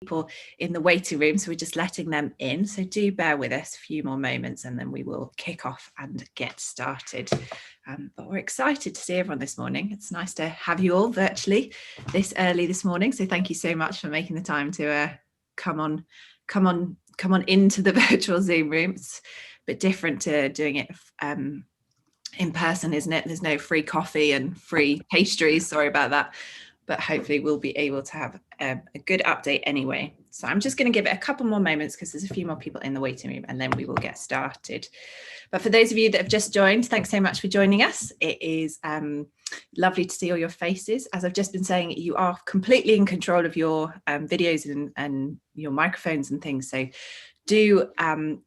people in the waiting room, so we're just letting them in. So do bear with us a few more moments and then we will kick off and get started. But we're excited to see everyone this morning. It's nice to have you all virtually this early this morning. So thank you so much for making the time to come on into the virtual Zoom room. It's a bit different to doing it in person, isn't it? There's no free coffee and free pastries. Sorry about that. But hopefully we'll be able to have a good update anyway. So I'm just going to give it a couple more moments because there's a few more people in the waiting room and then we will get started. But for those of you that have just joined, thanks so much for joining us. It is lovely to see all your faces. As I've just been saying, you are completely in control of your videos and your microphones and things. So do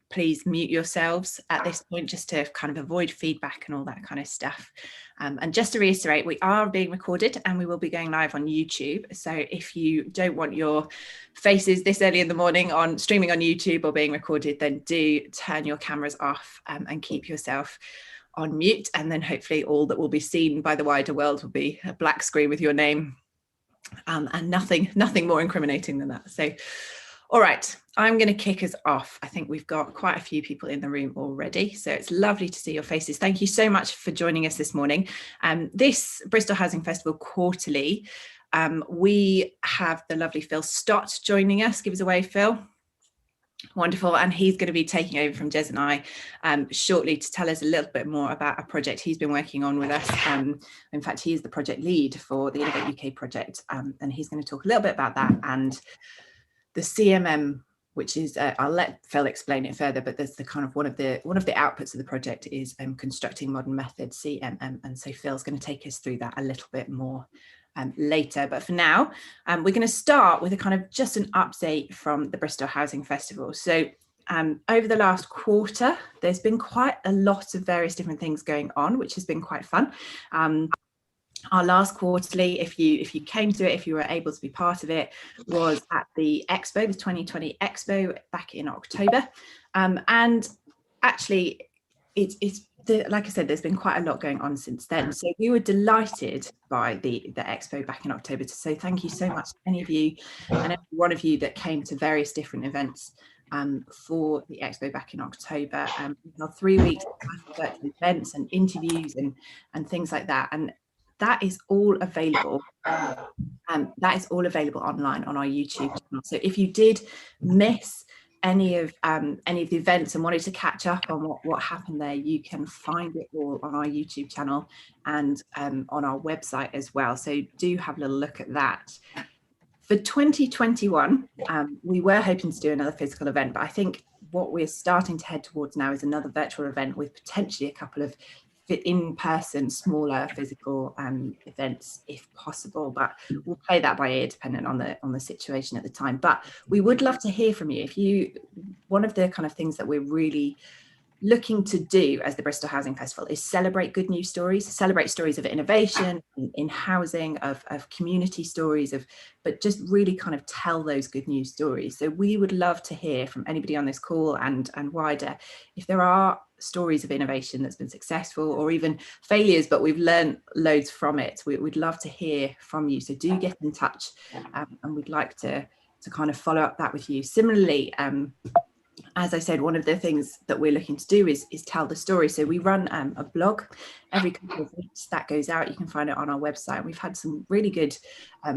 please mute yourselves at this point just to kind of avoid feedback and all that kind of stuff. And just to reiterate, we are being recorded and we will be going live on YouTube. So if you don't want your faces this early in the morning on streaming on YouTube or being recorded, then do turn your cameras off and keep yourself on mute. And then hopefully all that will be seen by the wider world will be a black screen with your name and nothing more incriminating than that. So all right, I'm going to kick us off. I think we've got quite a few people in the room already, so it's lovely to see your faces. Thank you so much for joining us this morning. This Bristol Housing Festival quarterly, we have the lovely Phil Stott joining us. Give us a wave, Phil. Wonderful, and he's going to be taking over from Jez and I shortly to tell us a little bit more about a project he's been working on with us. In fact, he is the project lead for the Innovate UK project, and he's going to talk a little bit about that and the CMM, which is I'll let Phil explain it further, but there's the kind of one of the outputs of the project is constructing modern methods, CMM, and so Phil's going to take us through that a little bit more later. But for now, we're going to start with a kind of just an update from the Bristol Housing Festival. So over the last quarter, there's been quite a lot of various different things going on, which has been quite fun. Our last quarterly, if you came to it, if you were able to be part of it, was at the Expo, the 2020 Expo back in October. And actually, like I said, there's been quite a lot going on since then. So we were delighted by the Expo back in October to say thank you so much to any of you and every one of you that came to various different events for the Expo back in October. We had 3 weeks of virtual events and interviews and things like that. And that is all available. That is all available online on our YouTube channel. So if you did miss any of the events and wanted to catch up on what happened there, you can find it all on our YouTube channel and on our website as well. So do have a little look at that. For 2021, we were hoping to do another physical event, but I think what we're starting to head towards now is another virtual event with potentially a couple of in-person, smaller physical events if possible, but we'll play that by ear depending on the situation at the time. But we would love to hear from you. One of the kind of things that we're really looking to do as the Bristol Housing Festival is celebrate good news stories, celebrate stories of innovation in housing, of community stories, but just really kind of tell those good news stories. So we would love to hear from anybody on this call and wider if there are stories of innovation that's been successful or even failures, but we've learned loads from it. We'd love to hear from you. So do get in touch and we'd like to kind of follow up that with you. Similarly, as I said, one of the things that we're looking to do is tell the story. So we run a blog every couple of weeks that goes out. You can find it on our website. We've had some really good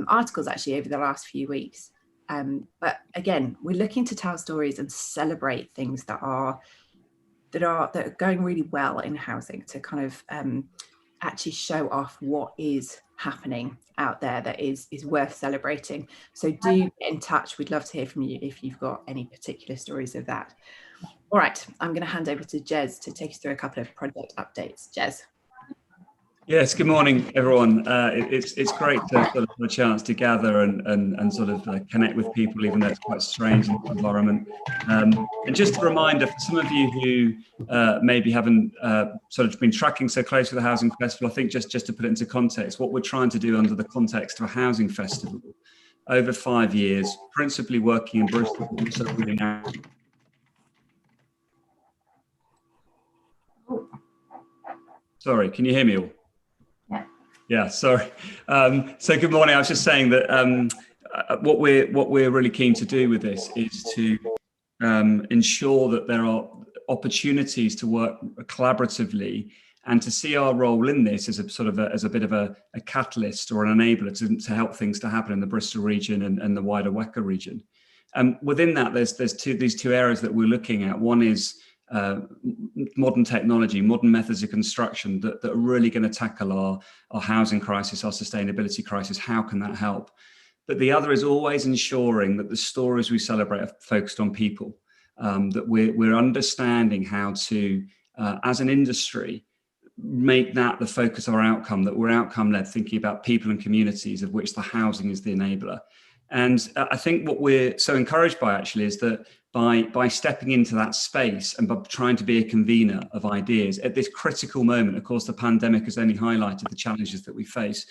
articles actually over the last few weeks. But again, we're looking to tell stories and celebrate things that are going really well in housing to kind of actually show off what is happening out there that is worth celebrating. So do get in touch. We'd love to hear from you if you've got any particular stories of that. All right, I'm going to hand over to Jez to take us through a couple of project updates. Jez. Yes, good morning, everyone. It's great to sort of have a chance to gather and sort of connect with people, even though it's quite strange in the environment. And just a reminder for some of you who maybe haven't sort of been tracking so close with the Housing Festival, I think just to put it into context, what we're trying to do under the context of a housing festival over 5 years, principally working in Bristol, also really now. Sorry, can you hear me all? Yeah, sorry. So good morning. I was just saying that what we're really keen to do with this is to ensure that there are opportunities to work collaboratively and to see our role in this as a sort of as a bit of a catalyst or an enabler to help things to happen in the Bristol region and the wider WECA region. Within that, there's these two areas that we're looking at. One is modern technology, modern methods of construction that are really going to tackle our housing crisis, our sustainability crisis. How can that help? But the other is always ensuring that the stories we celebrate are focused on people, that we're understanding how to, as an industry, make that the focus of our outcome, that we're outcome-led, thinking about people and communities, of which the housing is the enabler. And I think what we're so encouraged by actually is that by stepping into that space and by trying to be a convener of ideas at this critical moment, of course, the pandemic has only highlighted the challenges that we face,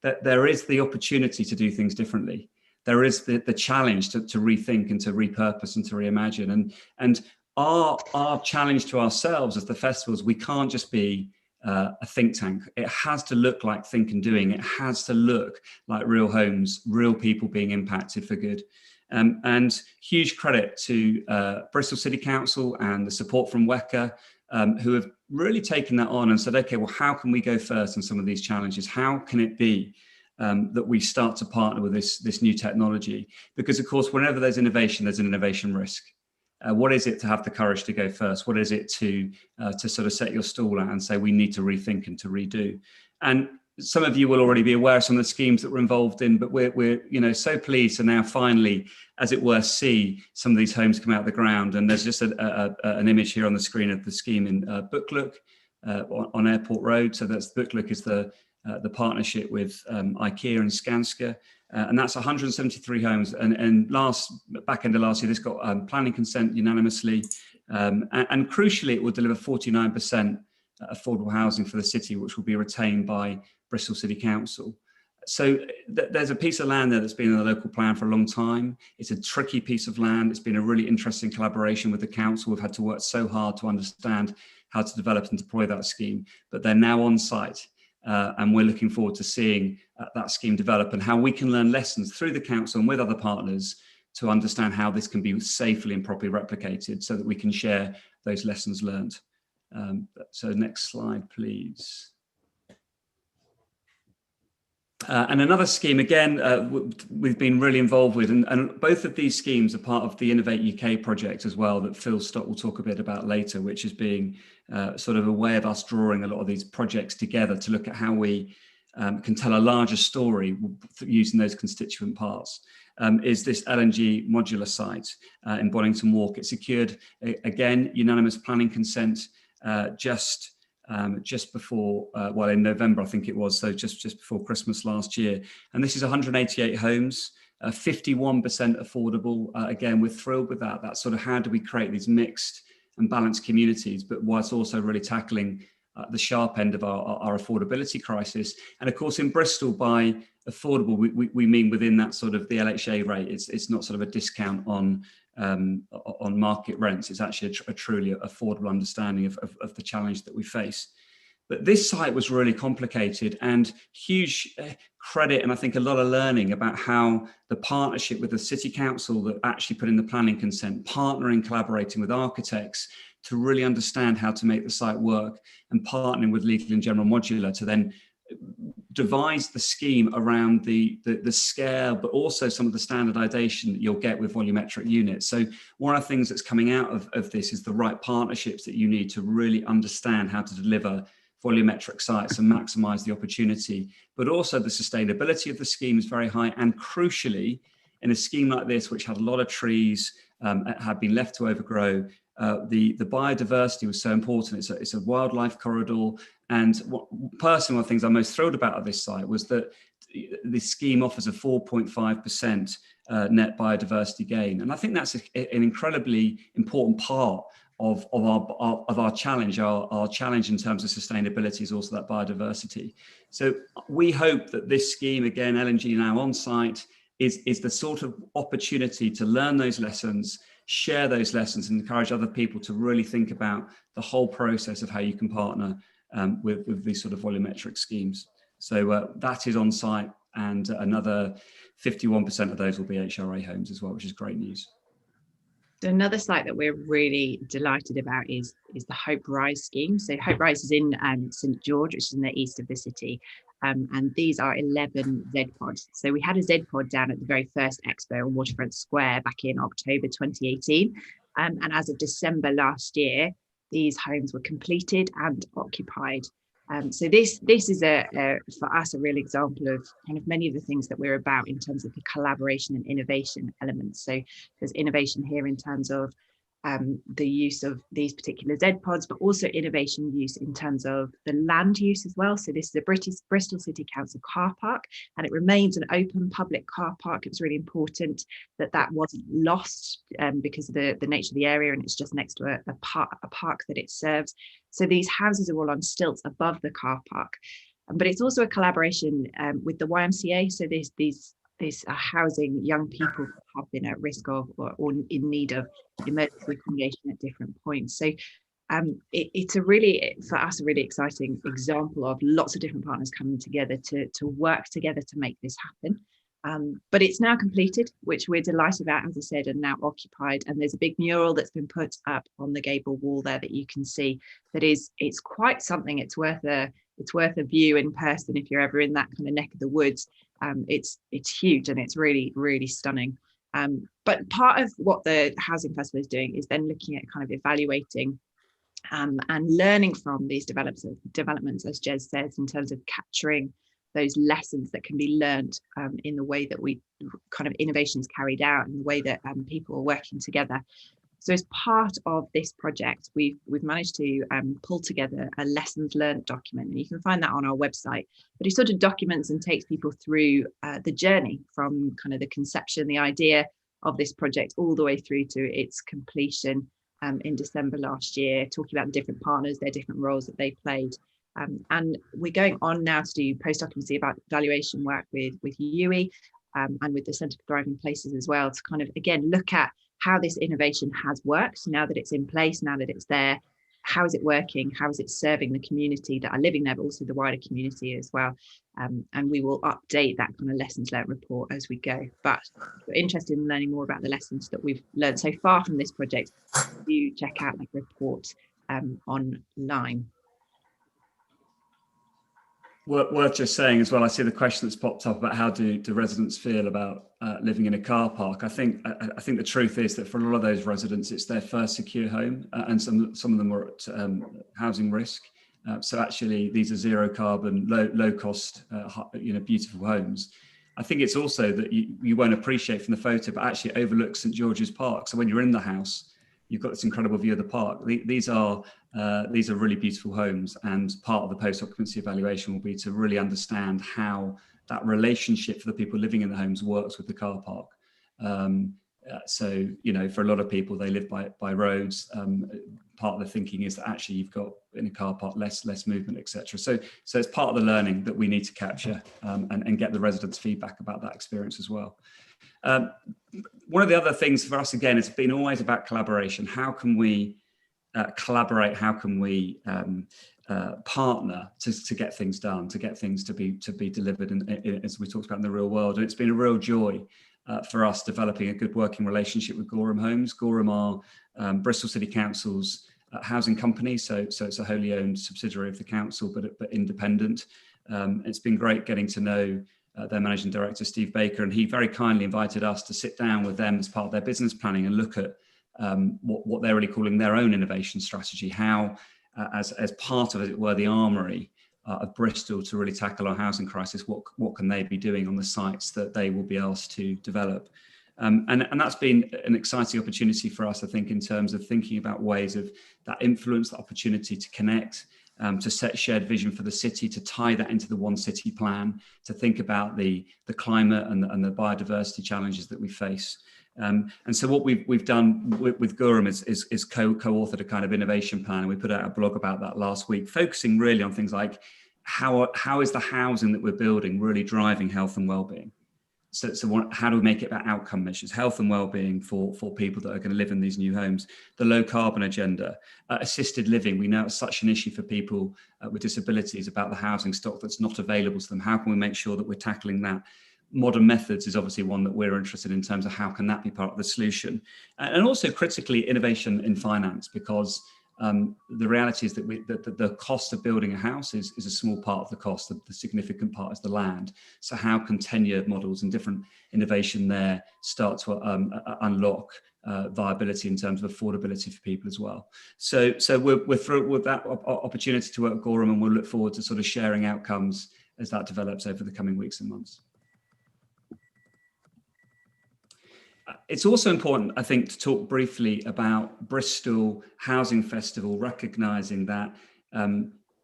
that there is the opportunity to do things differently. There is the challenge to rethink and to repurpose and to reimagine. And our challenge to ourselves as the festivals, we can't just be a think tank. It has to look like Think and Doing. It has to look like real homes, real people being impacted for good. And huge credit to Bristol City Council and the support from WECA, who have really taken that on and said, okay, well, how can we go first on some of these challenges? How can it be that we start to partner with this new technology? Because of course, whenever there's innovation, there's an innovation risk. What is it to have the courage to go first? What is it to sort of set your stall out and say, we need to rethink and to redo? And some of you will already be aware of some of the schemes that we're involved in, but we're so pleased to now finally, as it were, see some of these homes come out of the ground. And there's just an image here on the screen of the scheme in Booklook on Airport Road. So that's Booklook is the partnership with IKEA and Skanska. And that's 173 homes. And back end of last year, this got planning consent unanimously. And crucially, it will deliver 49% affordable housing for the city, which will be retained by Bristol City Council. So there's a piece of land there that's been in the local plan for a long time. It's a tricky piece of land. It's been a really interesting collaboration with the council. We've had to work so hard to understand how to develop and deploy that scheme, but they're now on site. And we're looking forward to seeing that scheme develop and how we can learn lessons through the council and with other partners to understand how this can be safely and properly replicated so that we can share those lessons learned. So next slide, please. And another scheme, again, we've been really involved with, and both of these schemes are part of the Innovate UK project as well, that Phil Stott will talk a bit about later, which is being sort of a way of us drawing a lot of these projects together to look at how we can tell a larger story using those constituent parts. Is this LNG modular site in Bonington Walk. It secured, again, unanimous planning consent just before, well, in November, I think it was, so just before Christmas last year. And this is 188 homes, 51% affordable. Again, we're thrilled with that. That's sort of how do we create these mixed and balanced communities, but whilst also really tackling the sharp end of our affordability crisis. And of course, in Bristol, by affordable, we mean within that sort of the LHA rate. It's not sort of a discount on market rents. It's actually a truly affordable understanding of the challenge that we face. But this site was really complicated, and huge credit and I think a lot of learning about how the partnership with the City Council that actually put in the planning consent, partnering, collaborating with architects to really understand how to make the site work, and partnering with Legal and General Modular to then devise the scheme around the scale, but also some of the standardization that you'll get with volumetric units. So one of the things that's coming out of this is the right partnerships that you need to really understand how to deliver volumetric sites and maximize the opportunity, but also the sustainability of the scheme is very high. And crucially, in a scheme like this, which had a lot of trees, had been left to overgrow, the biodiversity was so important. It's a wildlife corridor. And personally, one of the things I'm most thrilled about at this site was that the scheme offers a 4.5% net biodiversity gain. And I think that's an incredibly important part of our challenge. Our challenge in terms of sustainability is also that biodiversity. So we hope that this scheme, again, LNG now on site, is the sort of opportunity to learn those lessons, share those lessons, and encourage other people to really think about the whole process of how you can partner with these sort of volumetric schemes. So that is on site. and another 51% of those will be HRA homes as well, which is great news. So another site that we're really delighted about is the Hope Rise scheme. So Hope Rise is in St George, which is in the east of the city. And these are 11 Z pods. So we had a Z pod down at the very first expo on Waterfront Square back in October 2018. And as of December last year, these homes were completed and occupied. So this is for us a real example of kind of many of the things that we're about in terms of the collaboration and innovation elements. So there's innovation here in terms of the use of these particular Z pods, but also innovation use in terms of the land use as well. So this is a Bristol City Council car park, and it remains an open public car park. It was really important that that wasn't lost because of the nature of the area, and it's just next to a park that it serves. So these houses are all on stilts above the car park, but it's also a collaboration with the YMCA. So these are housing young people who have been at risk of or in need of emergency accommodation at different points. So it's a really, for us, a really exciting example of lots of different partners coming together to work together to make this happen. But it's now completed, which we're delighted about, as I said, and now occupied. And there's a big mural that's been put up on the gable wall there that you can see. It's quite something. It's worth a view in person if you're ever in that kind of neck of the woods. It's huge and it's really, really stunning. But part of what the Housing Festival is doing is then looking at kind of evaluating and learning from these developments, as Jez says, in terms of capturing those lessons that can be learned in the way that we kind of innovations carried out and the way that people are working together. So as part of this project, we've managed to pull together a lessons learned document, and you can find that on our website. But it sort of documents and takes people through the journey from kind of the conception, the idea of this project, all the way through to its completion in December last year, talking about the different partners, their different roles that they played. And we're going on now to do post-occupancy evaluation work with UWE and with the Centre for Thriving Places as well, to kind of, again, look at how this innovation has worked now that it's in place, now that it's there. How is it working? How is it serving the community that are living there, but also the wider community as well? And we will update that kind of lessons learned report as we go. But if you're interested in learning more about the lessons that we've learned so far from this project, do check out that report online. Worth just saying as well, I see the question that's popped up about how do residents feel about living in a car park. I think the truth is that for a lot of those residents, it's their first secure home, and some of them are at housing risk. So actually, these are zero carbon, low cost, beautiful homes. I think it's also that you won't appreciate from the photo, but actually overlooks St George's Park. So when you're in the house, you've got this incredible view of the park. These are really beautiful homes, and part of the post-occupancy evaluation will be to really understand how that relationship for the people living in the homes works with the car park. So, for a lot of people, they live by roads. Part of the thinking is that actually you've got in a car park less movement, etc. So it's part of the learning that we need to capture and get the residents' feedback about that experience as well. One of the other things for us, again, it's been always about collaboration. How can we collaborate? How can we partner to get things done, to get things to be delivered, as we talked about, in the real world? And it's been a real joy for us developing a good working relationship with Gorham Homes. Gorham are Bristol City Council's housing company, so it's a wholly owned subsidiary of the council, but independent. It's been great getting to know their managing director, Steve Baker, and he very kindly invited us to sit down with them as part of their business planning and look at what they're really calling their own innovation strategy, how as part of, as it were, the armoury of Bristol to really tackle our housing crisis, what can they be doing on the sites that they will be asked to develop. And that's been an exciting opportunity for us, I think, in terms of thinking about ways of that influence, that opportunity to connect, to set shared vision for the city, to tie that into the One City plan, to think about the climate and the biodiversity challenges that we face. And so what we've done with Gorham is co-authored a kind of innovation plan, and we put out a blog about that last week, focusing really on things like how is the housing that we're building really driving health and well-being? how do we make it about outcome measures, health and well-being for people that are going to live in these new homes, the low carbon agenda, assisted living. We know it's such an issue for people with disabilities about the housing stock that's not available to them. How can we make sure that we're tackling that? Modern methods is obviously one that we're interested in terms of how can that be part of the solution, and also critically innovation in finance, because the reality is that the cost of building a house is a small part of the cost. The significant part is the land. So how can tenure models and different innovation there start to unlock viability in terms of affordability for people as well? So we're thrilled with that opportunity to work with Gorham, and we'll look forward to sort of sharing outcomes as that develops over the coming weeks and months. It's also important, I think, to talk briefly about Bristol Housing Festival, recognising that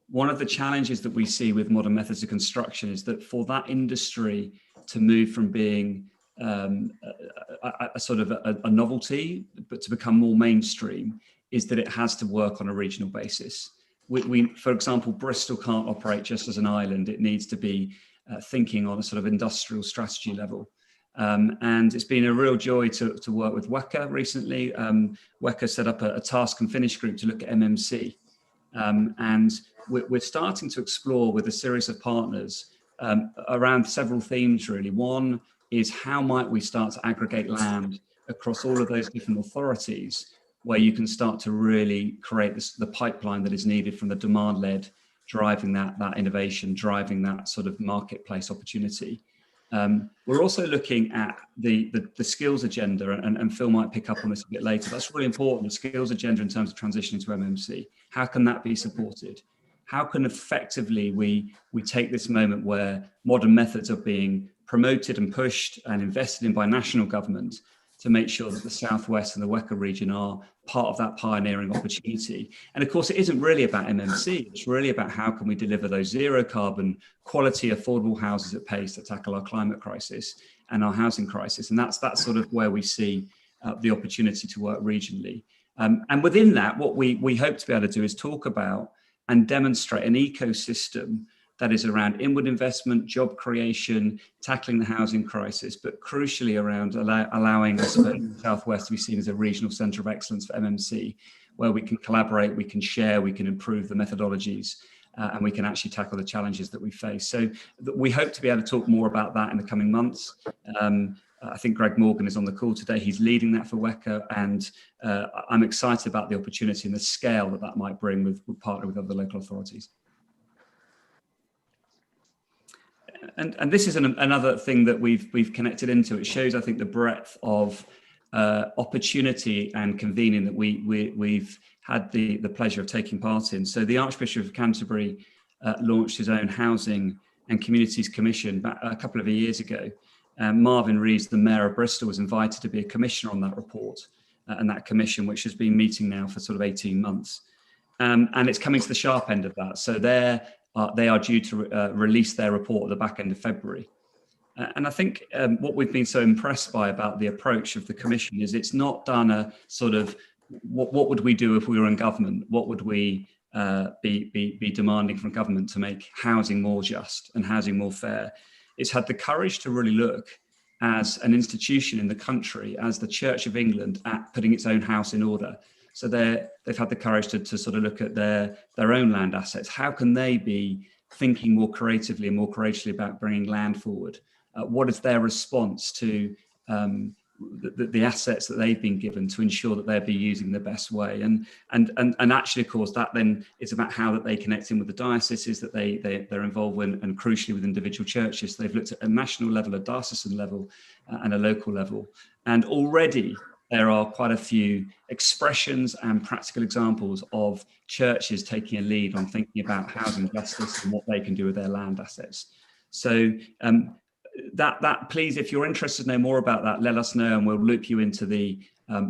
one of the challenges that we see with modern methods of construction is that for that industry to move from being a sort of a novelty, but to become more mainstream, is that it has to work on a regional basis. For example, Bristol can't operate just as an island. It needs to be thinking on a sort of industrial strategy level. And it's been a real joy to work with WECA recently. WECA set up a task and finish group to look at MMC. And we're starting to explore with a series of partners around several themes, really. One is how might we start to aggregate land across all of those different authorities, where you can start to really create the pipeline that is needed from the demand-led, driving that innovation, driving that sort of marketplace opportunity. We're also looking at the skills agenda, and Phil might pick up on this a bit later. That's really important, the skills agenda in terms of transitioning to MMC. How can that be supported? How can effectively we take this moment where modern methods are being promoted and pushed and invested in by national government to make sure that the Southwest and the WECA region are part of that pioneering opportunity? And of course, it isn't really about MMC. It's really about how can we deliver those zero carbon, quality, affordable houses at pace that tackle our climate crisis and our housing crisis. And that's sort of where we see the opportunity to work regionally. And within that, what we hope to be able to do is talk about and demonstrate an ecosystem that is around inward investment, job creation, tackling the housing crisis, but crucially around allowing us in the Southwest to be seen as a regional centre of excellence for MMC, where we can collaborate, we can share, we can improve the methodologies, and we can actually tackle the challenges that we face. So we hope to be able to talk more about that in the coming months. I think Greg Morgan is on the call today. He's leading that for WECA, and I'm excited about the opportunity and the scale that might bring with partnering with other local authorities. And this is another thing that we've connected into. It shows, I think, the breadth of opportunity and convening that we've had the pleasure of taking part in. So the Archbishop of Canterbury launched his own Housing and Communities Commission back a couple of years ago. Marvin Rees, the Mayor of Bristol, was invited to be a commissioner on that report and that commission, which has been meeting now for sort of 18 months. And it's coming to the sharp end of that. So they are due to release their report at the back end of February. And I think what we've been so impressed by about the approach of the Commission is it's not done a sort of, what would we do if we were in government? What would we be demanding from government to make housing more just and housing more fair? It's had the courage to really look as an institution in the country, as the Church of England, at putting its own house in order. So they've had the courage to sort of look at their own land assets. How can they be thinking more creatively and more courageously about bringing land forward? What is their response to the assets that they've been given to ensure that they'll be using the best way? And actually, of course, that then is about how that they connect in with the dioceses that they're involved in, and crucially with individual churches. So they've looked at a national level, a diocesan level, and a local level. And already there are quite a few expressions and practical examples of churches taking a lead on thinking about housing justice and what they can do with their land assets. So please, if you're interested to know more about that, let us know, and we'll loop you into the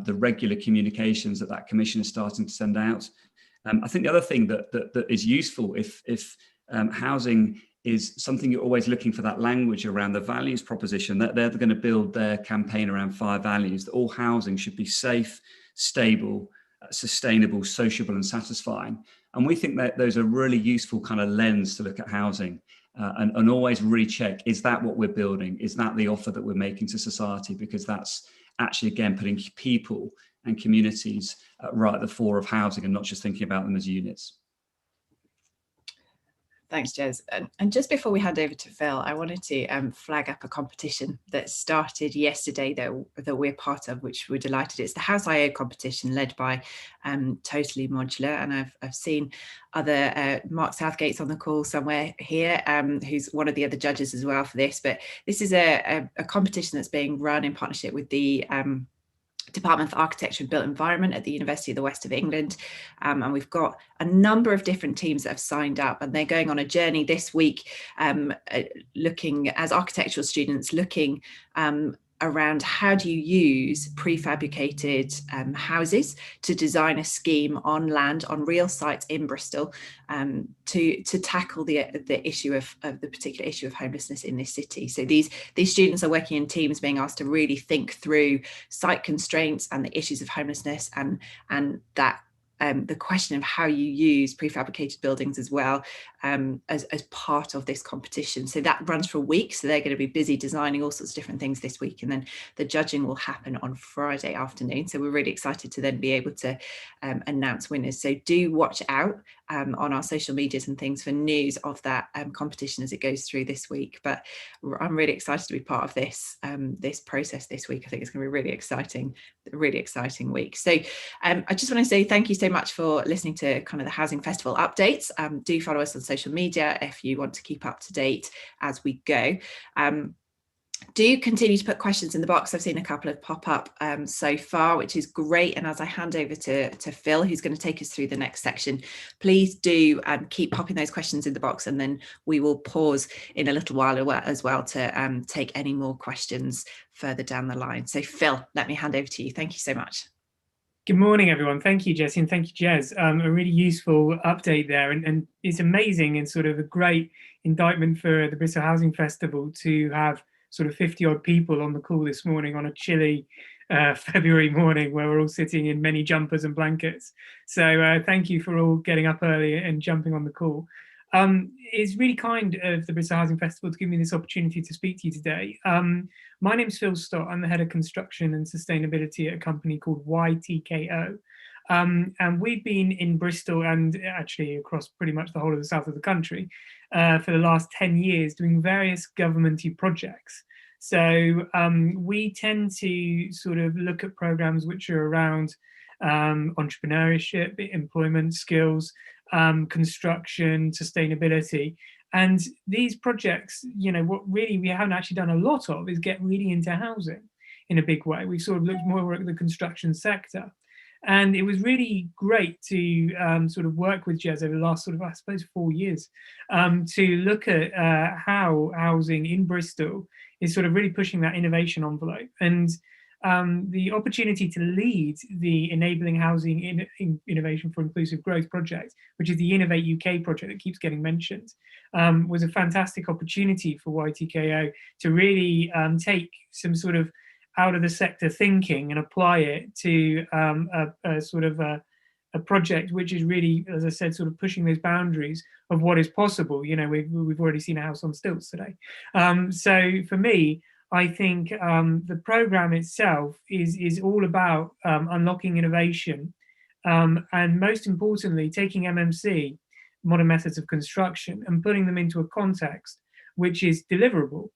regular communications that Commission is starting to send out. I think the other thing that is useful, if housing is something you're always looking for, that language around the values proposition, that they're going to build their campaign around 5 values, that all housing should be safe, stable, sustainable, sociable and satisfying. And we think that those are really useful kind of lens to look at housing. and always recheck, is that what we're building? Is that the offer that we're making to society? Because that's actually, again, putting people and communities right at the fore of housing and not just thinking about them as units. Thanks, Jez. And just before we hand over to Phil, I wanted to flag up a competition that started yesterday that we're part of, which we're delighted. It's the House IO competition led by Totally Modular. And I've seen other, Mark Southgate's on the call somewhere here, who's one of the other judges as well for this. But this is a competition that's being run in partnership with the Department for Architecture and Built Environment at the University of the West of England. And we've got a number of different teams that have signed up, and they're going on a journey this week, looking as architectural students, looking around how do you use prefabricated houses to design a scheme on land, on real sites in Bristol, to tackle the issue of the particular issue of homelessness in this city. So these students are working in teams, being asked to really think through site constraints and the issues of homelessness, and that the question of how you use prefabricated buildings as well, as part of this competition. So that runs for a week. So they're going to be busy designing all sorts of different things this week. And then the judging will happen on Friday afternoon. So we're really excited to then be able to announce winners. So do watch out on our social medias and things for news of that competition as it goes through this week. But I'm really excited to be part of this this process this week. I think it's going to be a really exciting week. So I just want to say thank you so much for listening to kind of the Housing Festival updates. Do follow us on social media if you want to keep up to date as we go. Do continue to put questions in the box. I've seen a couple of pop up so far, which is great. And as I hand over to Phil, who's going to take us through the next section, please do keep popping those questions in the box, and then we will pause in a little while as well to take any more questions further down the line. So Phil, let me hand over to you. Thank you so much. Good morning, everyone. Thank you, Jessie, and thank you, Jez. A really useful update there, and it's amazing and sort of a great indictment for the Bristol Housing Festival to have sort of 50 odd people on the call this morning on a chilly February morning where we're all sitting in many jumpers and blankets. So thank you for all getting up early and jumping on the call. It's really kind of the Bristol Housing Festival to give me this opportunity to speak to you today. My name's Phil Stott. I'm the head of construction and sustainability at a company called YTKO. And we've been in Bristol and actually across pretty much the whole of the south of the country for the last 10 years doing various governmenty projects. So we tend to sort of look at programs which are around entrepreneurship, employment skills, construction, sustainability. And these projects, you know, what really we haven't actually done a lot of is get really into housing in a big way. We've sort of looked more at the construction sector. And it was really great to sort of work with Jez over the last sort of, I suppose, 4 years to look at how housing in Bristol is sort of really pushing that innovation envelope. And the opportunity to lead the Enabling Housing Innovation for Inclusive Growth project, which is the Innovate UK project that keeps getting mentioned, was a fantastic opportunity for YTKO to really take some sort of out of the sector thinking and apply it to a sort of a project which is really, as I said, sort of pushing those boundaries of what is possible. You know, we've already seen a house on stilts today. So for me, I think the program itself is all about unlocking innovation and most importantly, taking MMC, modern methods of construction, and putting them into a context which is deliverable.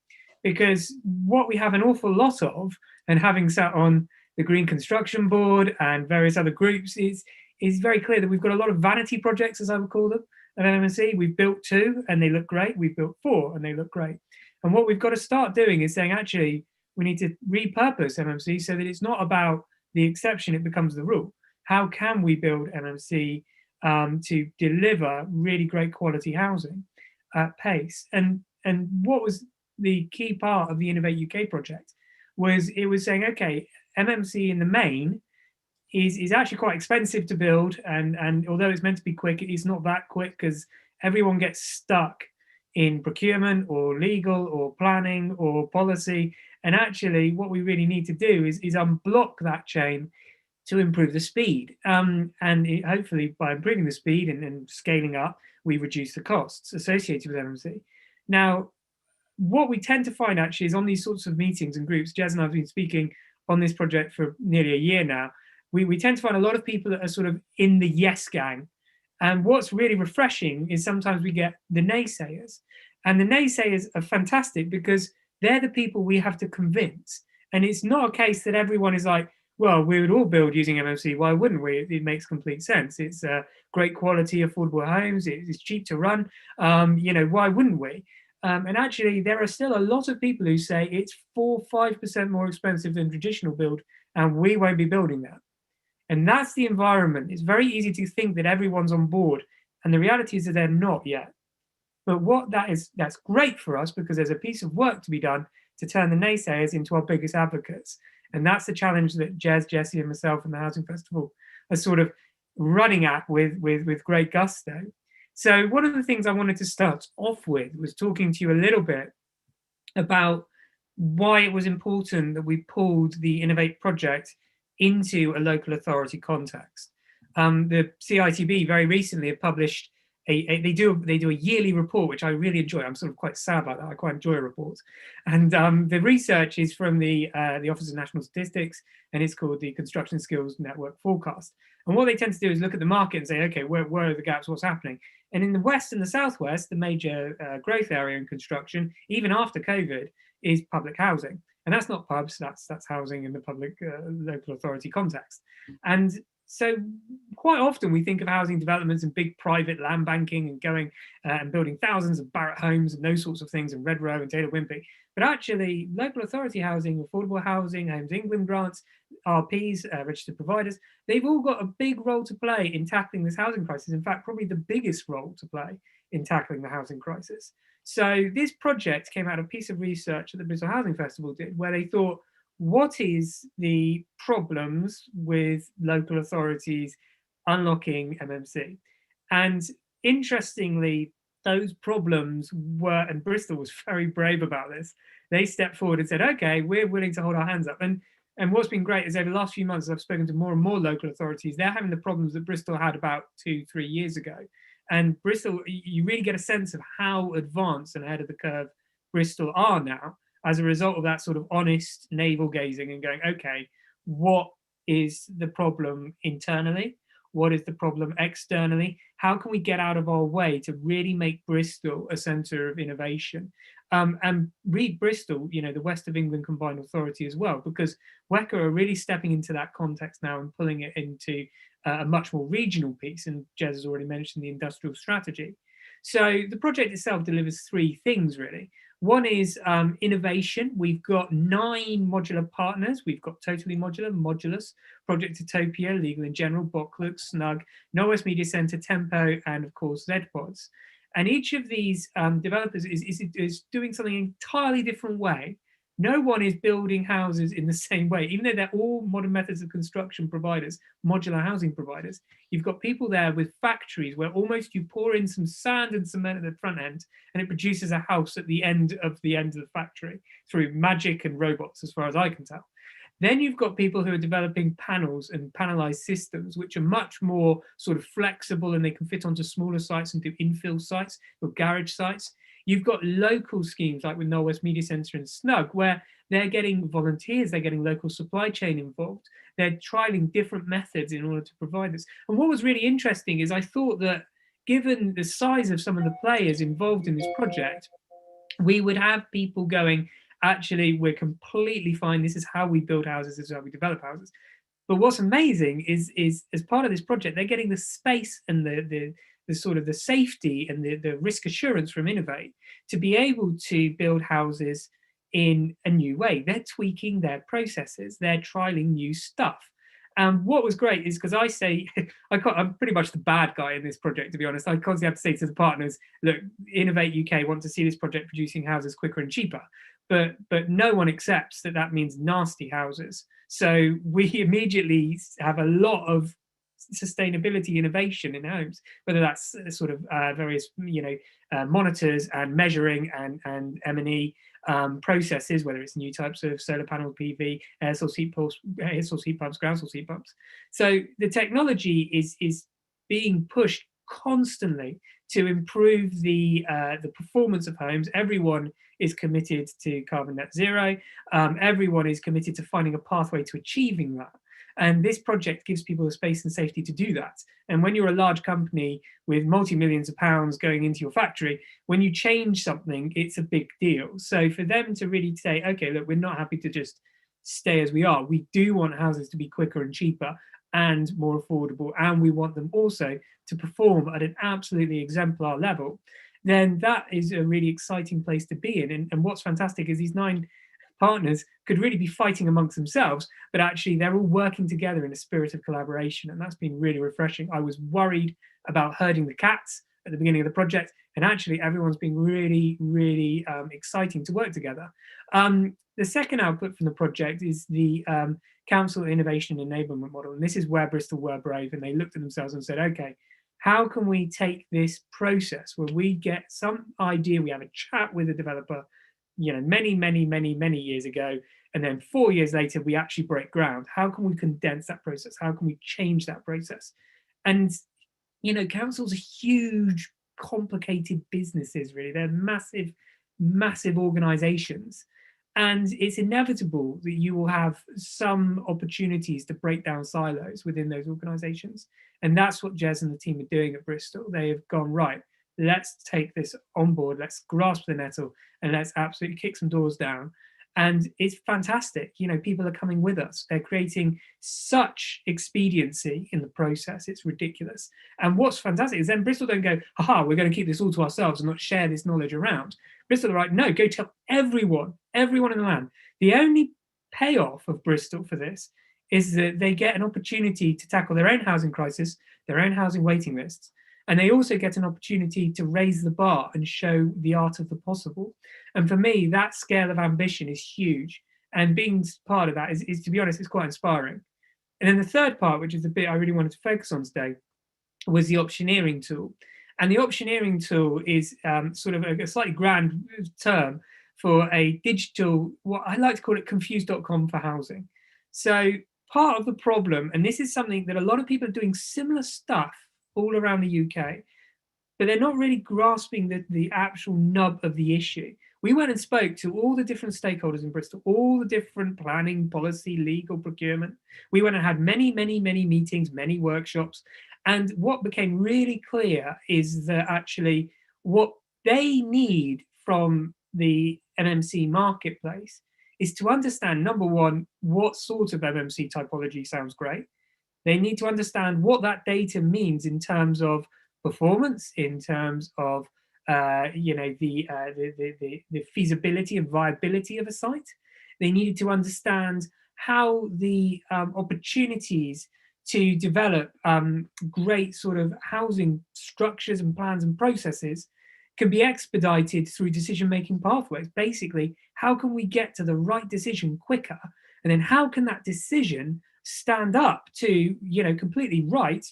Because what we have an awful lot of, and having sat on the Green Construction Board and various other groups, is very clear that we've got a lot of vanity projects, as I would call them, at MMC. We've built 2 and they look great. We've built 4 and they look great. And what we've got to start doing is saying, actually, we need to repurpose MMC so that it's not about the exception, it becomes the rule. How can we build MMC to deliver really great quality housing at pace? And what was the key part of the Innovate UK project was it was saying, okay, MMC in the main is actually quite expensive to build. And although it's meant to be quick, it's not that quick because everyone gets stuck in procurement or legal or planning or policy. And actually what we really need to do is unblock that chain to improve the speed. Hopefully by improving the speed and scaling up, we reduce the costs associated with MMC. Now, what we tend to find actually is on these sorts of meetings and groups, Jez and I have been speaking on this project for nearly a year now, we tend to find a lot of people that are sort of in the yes gang. And what's really refreshing is sometimes we get the naysayers. And the naysayers are fantastic because they're the people we have to convince. And it's not a case that everyone is like, well, we would all build using MMC. Why wouldn't we? It makes complete sense. It's great quality, affordable homes. It's cheap to run. Why wouldn't we? And actually, there are still a lot of people who say it's 4-5% more expensive than traditional build, and we won't be building that. And that's the environment. It's very easy to think that everyone's on board, and the reality is that they're not yet. But that's great for us because there's a piece of work to be done to turn the naysayers into our biggest advocates. And that's the challenge that Jez, Jesse, and myself and the Housing Festival are sort of running at with great gusto. So one of the things I wanted to start off with was talking to you a little bit about why it was important that we pulled the Innovate project into a local authority context. The CITB very recently have published they do a yearly report, which I really enjoy. I'm sort of quite sad about that. I quite enjoy reports. And the research is from the Office of National Statistics, and it's called the Construction Skills Network Forecast. And what they tend to do is look at the market and say, okay, where are the gaps, what's happening? And in the West and the Southwest, the major growth area in construction, even after COVID, is public housing. And that's not pubs, that's housing in the public local authority context. And so quite often we think of housing developments and big private land banking and going and building thousands of Barratt homes and those sorts of things, and Red Row and Taylor Wimpey. But actually, local authority housing, affordable housing, Homes England grants, RPs, registered providers, they've all got a big role to play in tackling this housing crisis. In fact, probably the biggest role to play in tackling the housing crisis. So this project came out of a piece of research that the Bristol Housing Festival did, where they thought, what is the problems with local authorities unlocking MMC? And interestingly, those problems were, and Bristol was very brave about this, they stepped forward and said, okay, we're willing to hold our hands up. And what's been great is over the last few months, I've spoken to more and more local authorities. They're having the problems that Bristol had about 2-3 years ago. And Bristol, you really get a sense of how advanced and ahead of the curve Bristol are now as a result of that sort of honest navel gazing and going, okay, what is the problem internally? What is the problem externally? How can we get out of our way to really make Bristol a centre of innovation? And read Bristol, the West of England Combined Authority as well, because WECA are really stepping into that context now and pulling it into a much more regional piece. And Jez has already mentioned the industrial strategy. So the project itself delivers 3 things, really. One is innovation. We've got 9 modular partners. We've got Totally Modular, Modulus, Project Utopia, Legal in General, Bocklook, Snug, Norwest Media Centre, Tempo, and of course ZPods. And each of these developers is doing something entirely different way. No one is building houses in the same way, even though they're all modern methods of construction providers, modular housing providers. You've got people there with factories where almost you pour in some sand and cement at the front end and it produces a house at the end of the factory through magic and robots, as far as I can tell. Then you've got people who are developing panels and panelized systems, which are much more sort of flexible and they can fit onto smaller sites and do infill sites or garage sites. You've got local schemes like with Norwest Media Centre and Snug, where they're getting volunteers, they're getting local supply chain involved. They're trialing different methods in order to provide this. And what was really interesting is I thought that given the size of some of the players involved in this project, we would have people going, actually, we're completely fine. This is how we build houses. This is how we develop houses. But what's amazing is as part of this project, they're getting the space and the sort of the safety and the risk assurance from Innovate to be able to build houses in a new way. They're tweaking their processes. They're trialing new stuff. And what was great is because I say, I'm pretty much the bad guy in this project, to be honest. I constantly have to say to the partners, look, Innovate UK want to see this project producing houses quicker and cheaper. But no one accepts that that means nasty houses. So we immediately have a lot of sustainability innovation in homes, whether that's sort of various monitors and measuring and M&E processes, whether it's new types of solar panel PV, air source heat pumps, ground source heat pumps. So the technology is being pushed constantly to improve the performance of homes. Everyone is committed to carbon net zero. Everyone is committed to finding a pathway to achieving that. And this project gives people the space and safety to do that. And when you're a large company with multi-millions of pounds going into your factory, when you change something, it's a big deal. So for them to really say, okay, look, we're not happy to just stay as we are. We do want houses to be quicker and cheaper and more affordable, and we want them also to perform at an absolutely exemplar level, then that is a really exciting place to be in. And what's fantastic is these 9 partners could really be fighting amongst themselves, but actually they're all working together in a spirit of collaboration, and that's been really refreshing. I was worried about herding the cats at the beginning of the project, and actually everyone's been really, really exciting to work together. The second output from the project is the Council Innovation Enablement Model, and this is where Bristol were brave, and they looked at themselves and said, okay, how can we take this process where we get some idea, we have a chat with a developer, many years ago, and then 4 years later we actually break ground. How can we condense that process? How can we change that process? And councils are huge, complicated businesses, really. They're massive organizations, and it's inevitable that you will have some opportunities to break down silos within those organizations. And that's what Jez and the team are doing at Bristol. They have gone, right, let's take this on board, let's grasp the nettle, and let's absolutely kick some doors down. And it's fantastic. People are coming with us. They're creating such expediency in the process. It's ridiculous. And what's fantastic is then Bristol don't go, haha, we're going to keep this all to ourselves and not share this knowledge around. Bristol are like, no, go tell everyone in the land. The only payoff of Bristol for this is that they get an opportunity to tackle their own housing crisis, their own housing waiting lists, and they also get an opportunity to raise the bar and show the art of the possible. And for me, that scale of ambition is huge. And being part of that is, to be honest, it's quite inspiring. And then the third part, which is the bit I really wanted to focus on today, was the optioneering tool. And the optioneering tool is sort of a slightly grand term for a digital, what I like to call it confused.com for housing. So part of the problem, and this is something that a lot of people are doing similar stuff all around the UK, but they're not really grasping the actual nub of the issue. We went and spoke to all the different stakeholders in Bristol, all the different planning, policy, legal, procurement. We went and had many meetings, many workshops. And what became really clear is that actually what they need from the MMC marketplace is to understand, number one, what sort of MMC typology sounds great. They need to understand what that data means in terms of performance, in terms of the feasibility and viability of a site. They needed to understand how the opportunities to develop great sort of housing structures and plans and processes can be expedited through decision-making pathways. Basically, how can we get to the right decision quicker? And then how can that decision stand up to, completely right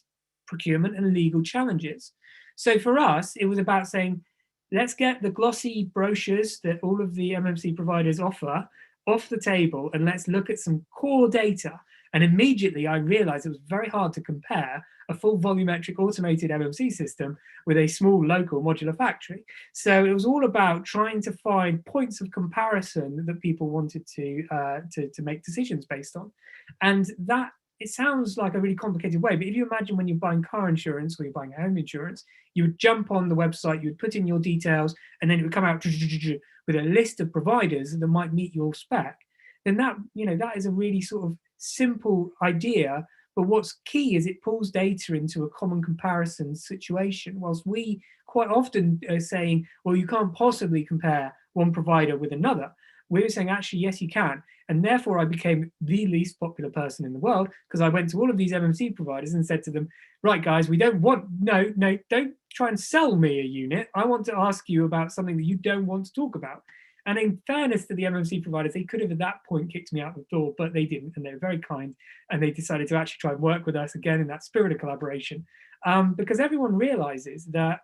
procurement and legal challenges? So for us, it was about saying, let's get the glossy brochures that all of the MMC providers offer off the table, and let's look at some core data. And immediately I realized it was very hard to compare a full volumetric automated MMC system with a small local modular factory. So it was all about trying to find points of comparison that people wanted to make decisions based on. And that, it sounds like a really complicated way, but if you imagine when you're buying car insurance or you're buying home insurance, you would jump on the website, you would put in your details, and then it would come out with a list of providers that might meet your spec. Then that is a really sort of simple idea, but what's key is it pulls data into a common comparison situation. Whilst we quite often are saying, well, you can't possibly compare one provider with another, we're saying, actually, yes, you can. And therefore, I became the least popular person in the world, because I went to all of these MMC providers and said to them, right, guys, we don't want, no, don't try and sell me a unit. I want to ask you about something that you don't want to talk about. And in fairness to the MMC providers, they could have at that point kicked me out the door, but they didn't. And they were very kind. And they decided to actually try and work with us again in that spirit of collaboration, because everyone realizes that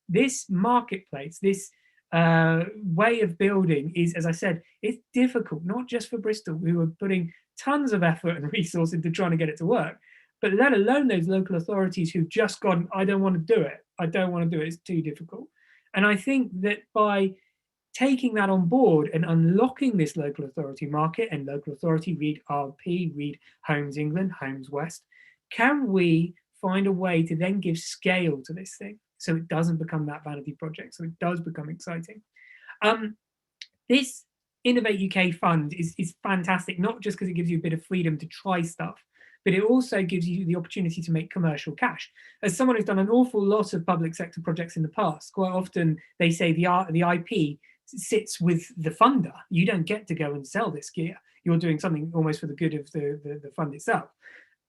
this marketplace, this way of building is, as I said, it's difficult, not just for Bristol, who are putting tons of effort and resource into trying to get it to work, but let alone those local authorities who've just gone, I don't want to do it. I don't want to do it, it's too difficult. And I think that by taking that on board and unlocking this local authority market, and local authority, read RP, read Homes England, Homes West, can we find a way to then give scale to this thing so it doesn't become that vanity project, so it does become exciting. This Innovate UK fund is fantastic, not just because it gives you a bit of freedom to try stuff, but it also gives you the opportunity to make commercial cash. As someone who's done an awful lot of public sector projects in the past, quite often they say the IP sits with the funder. You don't get to go and sell this gear. You're doing something almost for the good of the fund itself.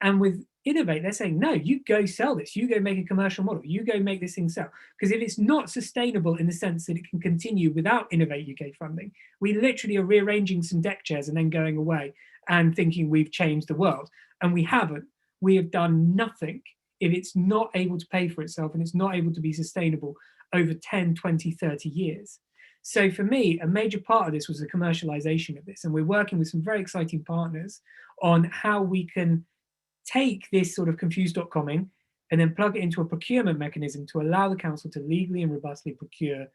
And with Innovate, they're saying, no, you go sell this, you go make a commercial model, you go make this thing sell. Because if it's not sustainable in the sense that it can continue without Innovate UK funding, we literally are rearranging some deck chairs and then going away and thinking we've changed the world. And we haven't. We have done nothing if it's not able to pay for itself and it's not able to be sustainable over 10, 20, 30 years. So for me, a major part of this was the commercialization of this. And we're working with some very exciting partners on how we can take this sort of confused.comming and then plug it into a procurement mechanism to allow the council to legally and robustly procure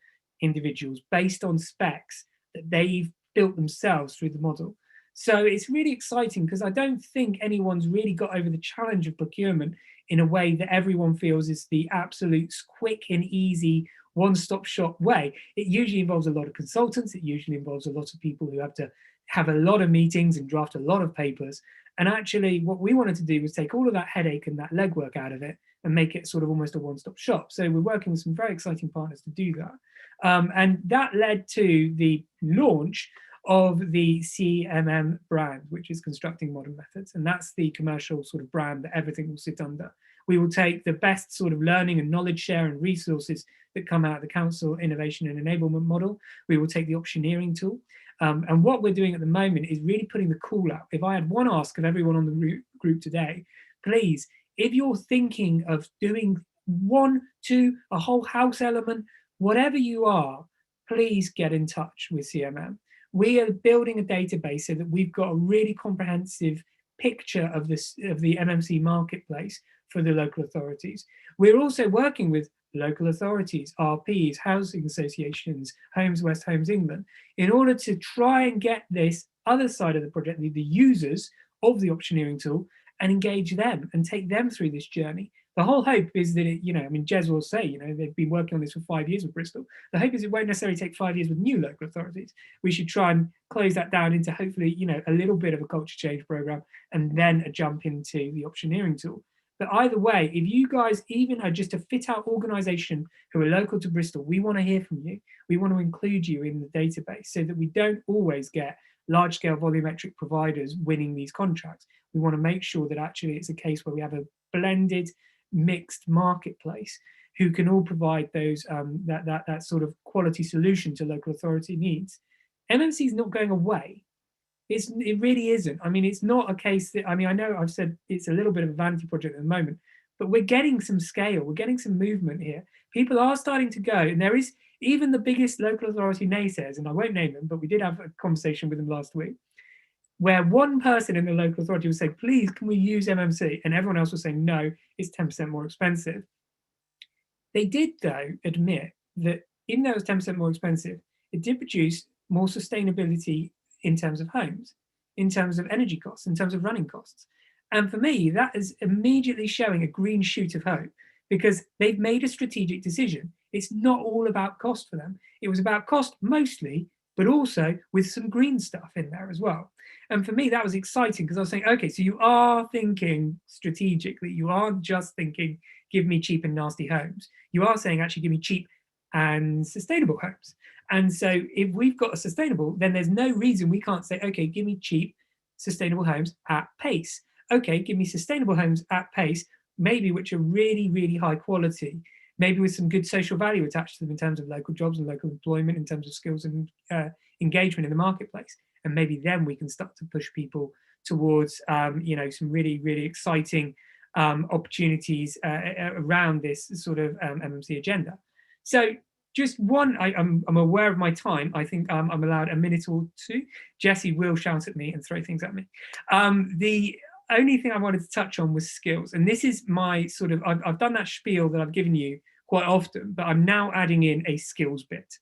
individuals based on specs that they've built themselves through the model. So it's really exciting because I don't think anyone's really got over the challenge of procurement in a way that everyone feels is the absolute quick and easy one-stop shop way. It usually involves a lot of consultants. It usually involves a lot of people who have to have a lot of meetings and draft a lot of papers. And actually what we wanted to do was take all of that headache and that legwork out of it and make it sort of almost a one-stop shop. So we're working with some very exciting partners to do that. And that led to the launch of the CMM brand, which is Constructing Modern Methods. And that's the commercial sort of brand that everything will sit under. We will take the best sort of learning and knowledge share and resources that come out of the council innovation and enablement model. We will take the optioneering tool. And what we're doing at the moment is really putting the call out. If I had one ask of everyone on the group today, please, if you're thinking of doing 1, 2, a whole house element, whatever you are, please get in touch with CMM. We are building a database so that we've got a really comprehensive picture of this, of the MMC marketplace for the local authorities. We're also working with local authorities, RPs, housing associations, Homes West, Homes England, in order to try and get this other side of the project, the users of the optioneering tool, and engage them and take them through this journey. The whole hope is that it, I mean, Jez will say, they've been working on this for 5 years with Bristol. The hope is it won't necessarily take 5 years with new local authorities. We should try and close that down into hopefully, a little bit of a culture change program and then a jump into the optioneering tool. But either way, if you guys even are just a fit out organization who are local to Bristol, we want to hear from you. We want to include you in the database so that we don't always get large scale volumetric providers winning these contracts. We want to make sure that actually it's a case where we have a blended, mixed marketplace who can all provide those that sort of quality solution to local authority needs. MMC is not going away. It really isn't. I mean, it's not a case that, I know I've said it's a little bit of a vanity project at the moment, but we're getting some scale, we're getting some movement here. People are starting to go, and there is even the biggest local authority naysayers, and I won't name them, but we did have a conversation with them last week, where one person in the local authority would say, please, can we use MMC? And everyone else was saying, no, it's 10% more expensive. They did, though, admit that even though it was 10% more expensive, it did produce more sustainability in terms of homes, in terms of energy costs, in terms of running costs. And for me, that is immediately showing a green shoot of hope because they've made a strategic decision. It's not all about cost for them. It was about cost mostly, but also with some green stuff in there as well. And for me, that was exciting because I was saying, okay, so you are thinking strategically. You aren't just thinking, give me cheap and nasty homes. You are saying, actually, give me cheap and sustainable homes. And so if we've got a sustainable, then there's no reason we can't say, okay, give me cheap, sustainable homes at pace. Okay, give me sustainable homes at pace, maybe which are really, really high quality, maybe with some good social value attached to them in terms of local jobs and local employment, in terms of skills and engagement in the marketplace. And maybe then we can start to push people towards, some really, really exciting opportunities around this sort of MMC agenda. So just one, I'm aware of my time. I think I'm allowed a minute or two. Jesse will shout at me and throw things at me. The only thing I wanted to touch on was skills. And this is my sort of, I've done that spiel that I've given you quite often, but I'm now adding in a skills bit.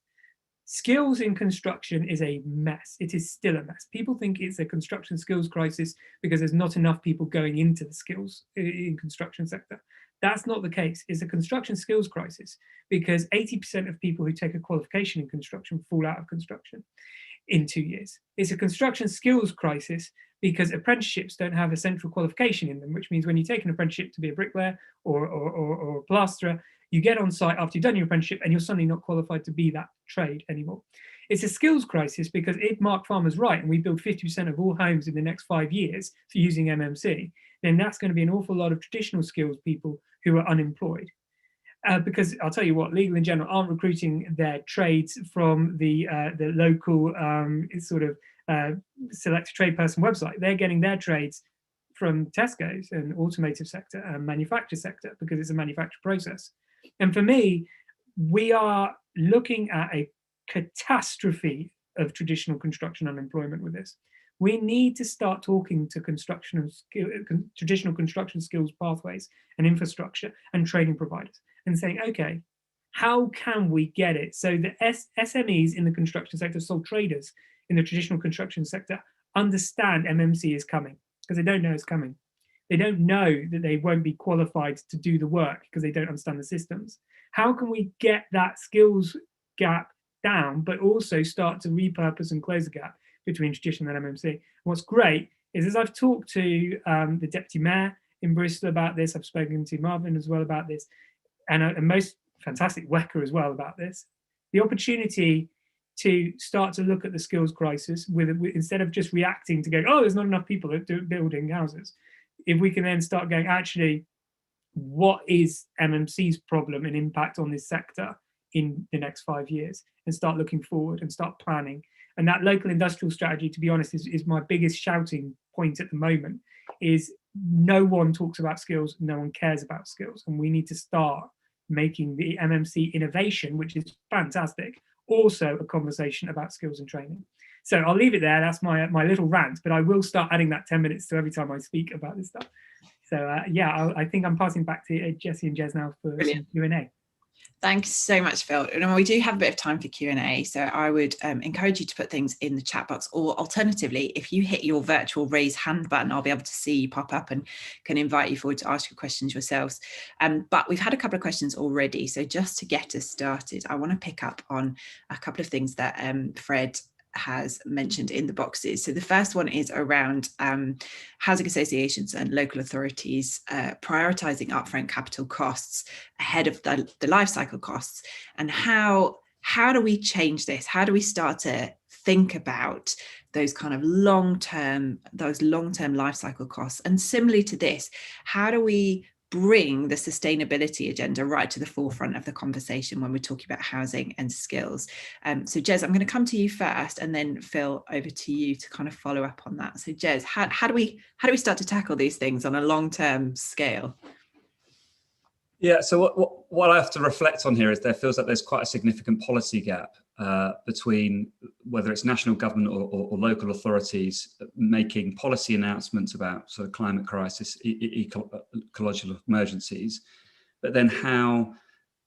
Skills in construction is a mess. It is still a mess. People think it's a construction skills crisis because there's not enough people going into the skills in construction sector. That's not the case. It's a construction skills crisis because 80% of people who take a qualification in construction fall out of construction in 2 years. It's a construction skills crisis because apprenticeships don't have a central qualification in them, which means when you take an apprenticeship to be a bricklayer or a plasterer, you get on site after you've done your apprenticeship and you're suddenly not qualified to be that trade anymore. It's a skills crisis because if Mark Farmer's right and we build 50% of all homes in the next 5 years for using MMC, then that's going to be an awful lot of traditional skills people who are unemployed. Because I'll tell you what, legal in general aren't recruiting their trades from the local select trade person website. They're getting their trades from Tesco's and automotive sector and manufacture sector because it's a manufacture process. And for me, we are looking at a catastrophe of traditional construction unemployment with this. We need to start talking to traditional construction skills pathways and infrastructure and training providers and saying, okay, how can we get it so that SMEs in the construction sector, sole traders in the traditional construction sector, understand MMC is coming, because they don't know it's coming. They don't know that they won't be qualified to do the work because they don't understand the systems. How can we get that skills gap down, but also start to repurpose and close the gap between traditional and MMC? What's great is, as I've talked to the deputy mayor in Bristol about this, I've spoken to Marvin as well about this, and a most fantastic Wecker as well about this, the opportunity to start to look at the skills crisis with instead of just reacting to go, oh, there's not enough people building houses. If we can then start going, actually, what is MMC's problem and impact on this sector in the next 5 years, and start looking forward and start planning. And that local industrial strategy, to be honest, is my biggest shouting point at the moment, is no one talks about skills, no one cares about skills. And we need to start making the MMC innovation, which is fantastic, also a conversation about skills and training. So I'll leave it there. That's my little rant, but I will start adding that 10 minutes to every time I speak about this stuff. So yeah, I think I'm passing back to Jessie and Jez now for some Q&A. Thanks so much, Phil. And we do have a bit of time for Q&A, so I would encourage you to put things in the chat box, or alternatively, if you hit your virtual raise hand button, I'll be able to see you pop up and can invite you forward to ask your questions yourselves. But we've had a couple of questions already, so just to get us started, I want to pick up on a couple of things that Fred has mentioned in the boxes. So the first one is around housing associations and local authorities prioritising upfront capital costs ahead of the life cycle costs, and how do we change this? How do we start to think about those kind of long-term life cycle costs? And similarly to this, how do we bring the sustainability agenda right to the forefront of the conversation when we're talking about housing and skills? So Jez, I'm going to come to you first, and then Phil, over to you to kind of follow up on that. So Jez, how do we start to tackle these things on a long-term scale? Yeah, so what I have to reflect on here is there feels like there's quite a significant policy gap between whether it's national government or local authorities making policy announcements about sort of climate crisis, ecological emergencies, but then how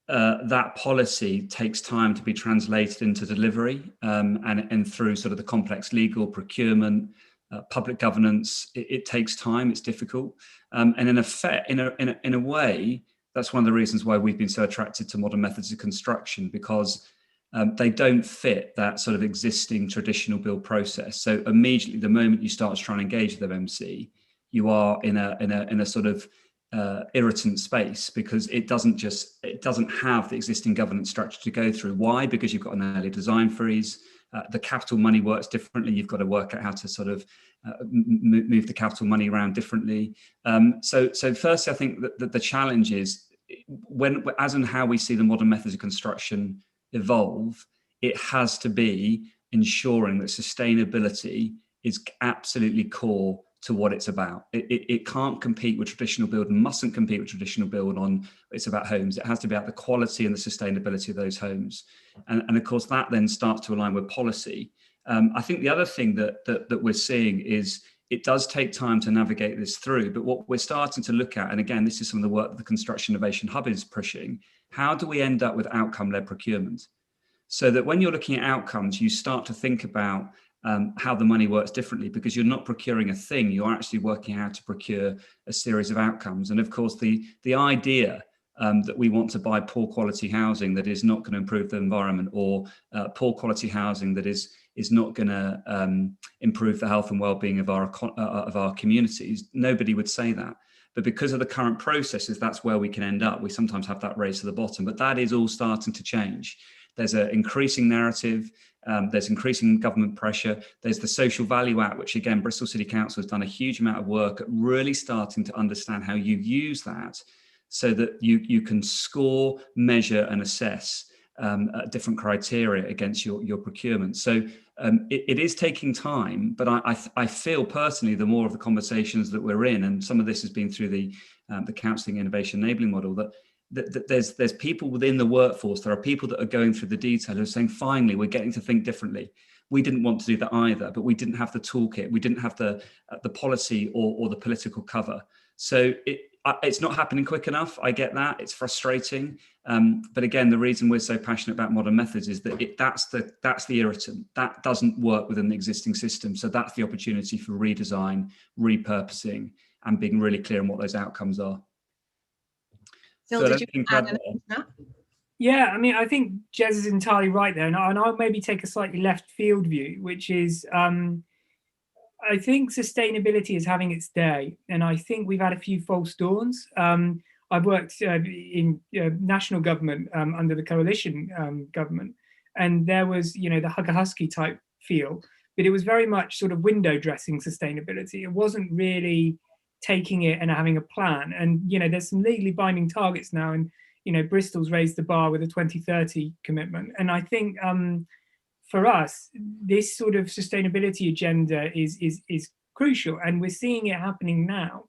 that policy takes time to be translated into delivery, and through sort of the complex legal procurement, public governance. It takes time. It's difficult, and in a way, that's one of the reasons why we've been so attracted to modern methods of construction, because they don't fit that sort of existing traditional build process. So immediately, the moment you start trying to engage with MMC, you are in a sort of irritant space, because it doesn't have the existing governance structure to go through. Why? Because you've got an early design freeze. The capital money works differently. You've got to work out how to sort of move the capital money around differently. So firstly, I think that the challenge is as and how we see the modern methods of construction evolve, it has to be ensuring that sustainability is absolutely core to what it's about. It can't compete with traditional build and mustn't compete with traditional build on it's about homes. It has to be about the quality and the sustainability of those homes. And of course, that then starts to align with policy. I think the other thing that we're seeing is it does take time to navigate this through. But what we're starting to look at, and again, this is some of the work that the Construction Innovation Hub is pushing, how do we end up with outcome-led procurement? So that when you're looking at outcomes, you start to think about how the money works differently, because you're not procuring a thing, you're actually working out how to procure a series of outcomes. And of course, the idea that we want to buy poor quality housing that is not going to improve the environment, or poor quality housing that is not going to improve the health and well-being of our communities, nobody would say that. But because of the current processes, that's where we can end up. We sometimes have that race to the bottom, but that is all starting to change. There's an increasing narrative, there's increasing government pressure, there's the Social Value Act, which again, Bristol City Council has done a huge amount of work at really starting to understand how you use that so that you can score, measure and assess different criteria against your procurement. So it is taking time, but I feel personally, the more of the conversations that we're in, and some of this has been through the Counselling Innovation Enabling Model, that there's people within the workforce, there are people that are going through the detail who are saying, finally, we're getting to think differently. We didn't want to do that either, but we didn't have the toolkit, we didn't have the policy or the political cover. So it's not happening quick enough. I get that, it's frustrating. But again, the reason we're so passionate about modern methods is that that's the irritant. That doesn't work within the existing system. So that's the opportunity for redesign, repurposing, and being really clear on what those outcomes are. Phil, did you add anything to that? Yeah, I mean, I think Jez is entirely right there, and I'll maybe take a slightly left field view, which is I think sustainability is having its day, and I think we've had a few false dawns. I've worked in national government under the coalition government, and there was, the Hugger Husky type feel, but it was very much sort of window dressing sustainability. It wasn't really taking it and having a plan. And there's some legally binding targets now, and Bristol's raised the bar with a 2030 commitment. And I think for us, this sort of sustainability agenda is crucial, and we're seeing it happening now,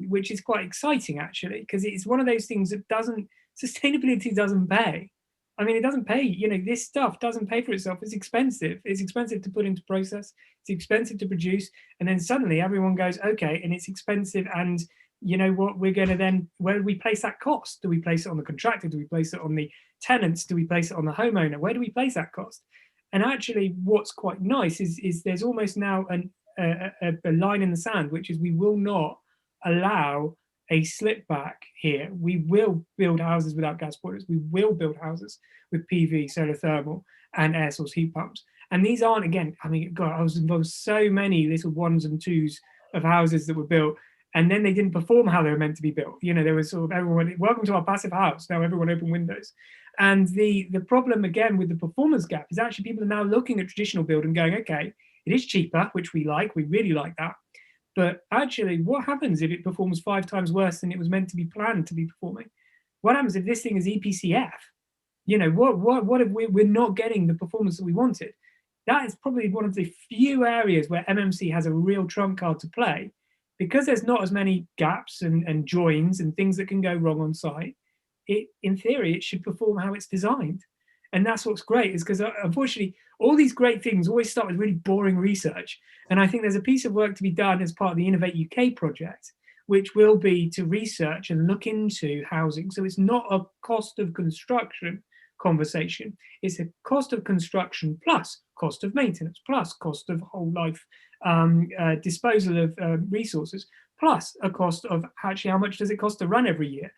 which is quite exciting actually, because it's one of those things that sustainability doesn't pay. I mean, it doesn't pay. This stuff doesn't pay for itself. It's expensive. It's expensive to put into process. It's expensive to produce. And then suddenly everyone goes, okay, and it's expensive. And you know what? We're going to then, where do we place that cost? Do we place it on the contractor? Do we place it on the tenants? Do we place it on the homeowner? Where do we place that cost? And actually, what's quite nice is there's almost now a line in the sand, which is we will not allow a slip back here. We will build houses without gas boilers. We will build houses with PV, solar thermal, and air source heat pumps. And these aren't, again, I mean, God, I was involved in so many little ones and twos of houses that were built, and then they didn't perform how they were meant to be built. There was sort of everyone, welcome to our passive house. Now everyone open windows. And the problem, again, with the performance gap is actually people are now looking at traditional build and going, okay, it is cheaper, which we like. We really like that. But actually, what happens if it performs 5 times worse than it was meant to be planned to be performing? What happens if this thing is EPCF? What if we're not getting the performance that we wanted? That is probably one of the few areas where MMC has a real trump card to play, because there's not as many gaps and joins and things that can go wrong on site. In theory, it should perform how it's designed. And that's what's great, is because unfortunately, all these great things always start with really boring research. And I think there's a piece of work to be done as part of the Innovate UK project, which will be to research and look into housing. So it's not a cost of construction conversation. It's a cost of construction plus cost of maintenance, plus cost of whole life disposal of resources, plus a cost of actually how much does it cost to run every year.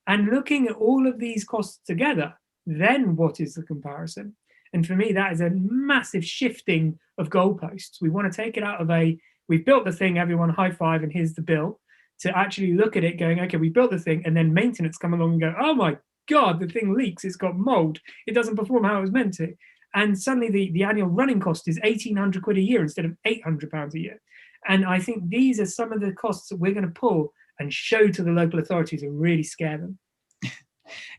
And looking at all of these costs together, then what is the comparison? And for me, that is a massive shifting of goalposts. We want to take it out of we've built the thing, everyone high five, and here's the bill, to actually look at it going, okay, we built the thing, and then maintenance come along and go, oh my God, the thing leaks, it's got mold, it doesn't perform how it was meant to. And suddenly the annual running cost is 1,800 quid a year instead of £800 a year. And I think these are some of the costs that we're going to pull and show to the local authorities and really scare them.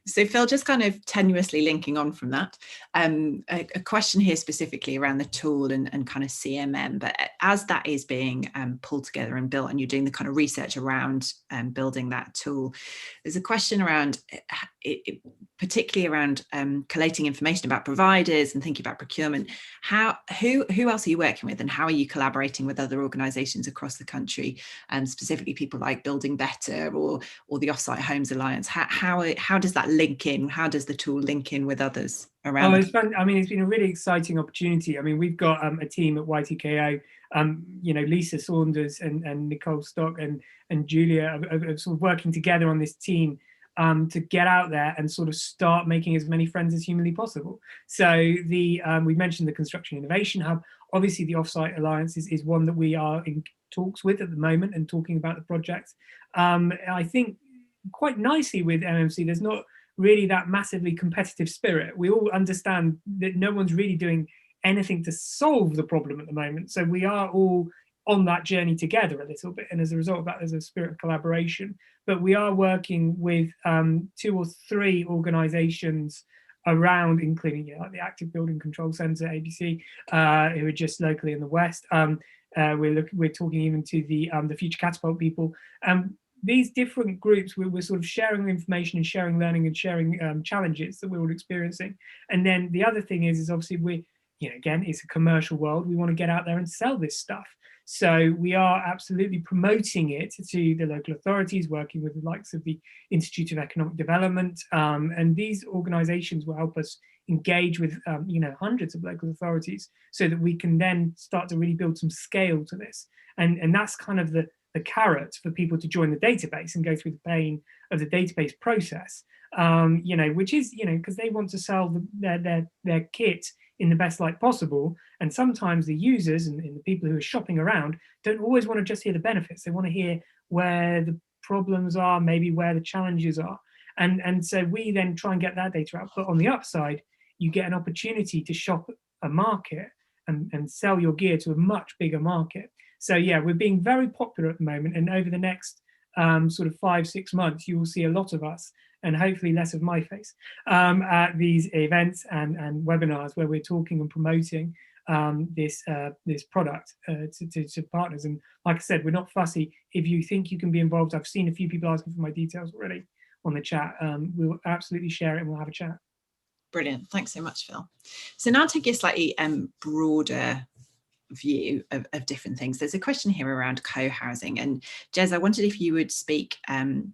So Phil, just kind of tenuously linking on from that, a question here specifically around the tool and kind of CMM, but as that is being pulled together and built and you're doing the kind of research around building that tool, there's a question around particularly around collating information about providers and thinking about procurement. Who else are you working with, and how are you collaborating with other organisations across the country, and specifically people like Building Better or the Offsite Homes Alliance? How does that link in? How does the tool link in with others around? Oh, it's fun. I mean, it's been a really exciting opportunity. I mean, we've got a team at YTKO, Lisa Saunders and Nicole Stock and Julia are sort of working together on this team to get out there and sort of start making as many friends as humanly possible. So we mentioned the Construction Innovation Hub. Obviously, the Offsite Alliance is one that we are in talks with at the moment and talking about the project. I think quite nicely with MMC, there's not really that massively competitive spirit. We all understand that no one's really doing anything to solve the problem at the moment. So we are all on that journey together a little bit. And as a result of that, there's a spirit of collaboration. But we are working with 2 or 3 organizations around, including like the Active Building Control Centre, ABC, who are just locally in the West. We're talking even to the Future Catapult people. These different groups, we're sort of sharing information and sharing learning and sharing challenges that we're all experiencing. And then the other thing is obviously again, it's a commercial world. We want to get out there and sell this stuff. So we are absolutely promoting it to the local authorities, working with the likes of the Institute of Economic Development. And these organizations will help us engage with hundreds of local authorities so that we can then start to really build some scale to this. And that's kind of the carrot for people to join the database and go through the pain of the database process, which is, because they want to sell their kit in the best light possible. And sometimes the users and the people who are shopping around don't always want to just hear the benefits. They want to hear where the problems are, maybe where the challenges are. And so we then try and get that data out. But on the upside, you get an opportunity to shop a market and sell your gear to a much bigger market. So yeah, we're being very popular at the moment, and over the next sort of 5-6 months, you will see a lot of us, and hopefully less of my face, at these events and webinars where we're talking and promoting this product to partners. And like I said, we're not fussy. If you think you can be involved, I've seen a few people asking for my details already on the chat. We'll absolutely share it and we'll have a chat. Brilliant. Thanks so much, Phil. So now to give slightly broader view of different things. There's a question here around co-housing, and Jez, I wondered if you would speak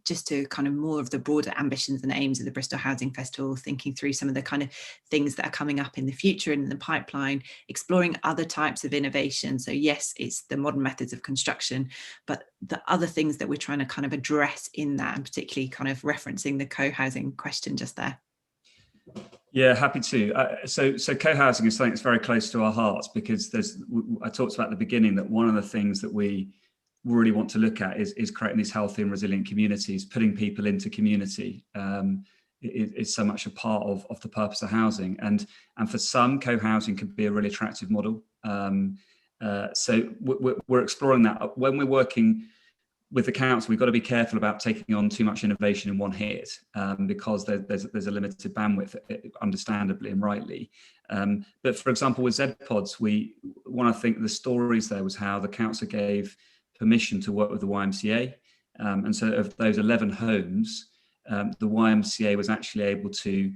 just to kind of more of the broader ambitions and aims of the Bristol Housing Festival, thinking through some of the kind of things that are coming up in the future and in the pipeline, exploring other types of innovation. So yes, it's the modern methods of construction, but the other things that we're trying to kind of address in that, and particularly kind of referencing the co-housing question just there. Yeah, happy to. So co-housing is something that's very close to our hearts, because I talked about at the beginning that one of the things that we really want to look at is creating these healthy and resilient communities. Putting people into community is so much a part of the purpose of housing, and for some, co-housing could be a really attractive model. So we're exploring that. When we're working with the council, we've got to be careful about taking on too much innovation in one hit, because there's a limited bandwidth, understandably and rightly. But for example, with Z-Pods, one of the stories there was how the council gave permission to work with the YMCA. And so of those 11 homes, the YMCA was actually able to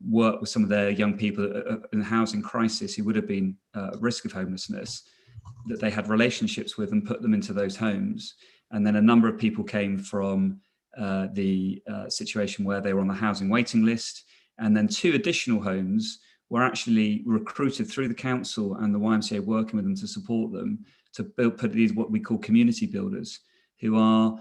work with some of their young people in the housing crisis who would have been at risk of homelessness, that they had relationships with, and put them into those homes. And then a number of people came from the situation where they were on the housing waiting list. And then 2 additional homes were actually recruited through the council and the YMCA, working with them to support them to put these what we call community builders, who are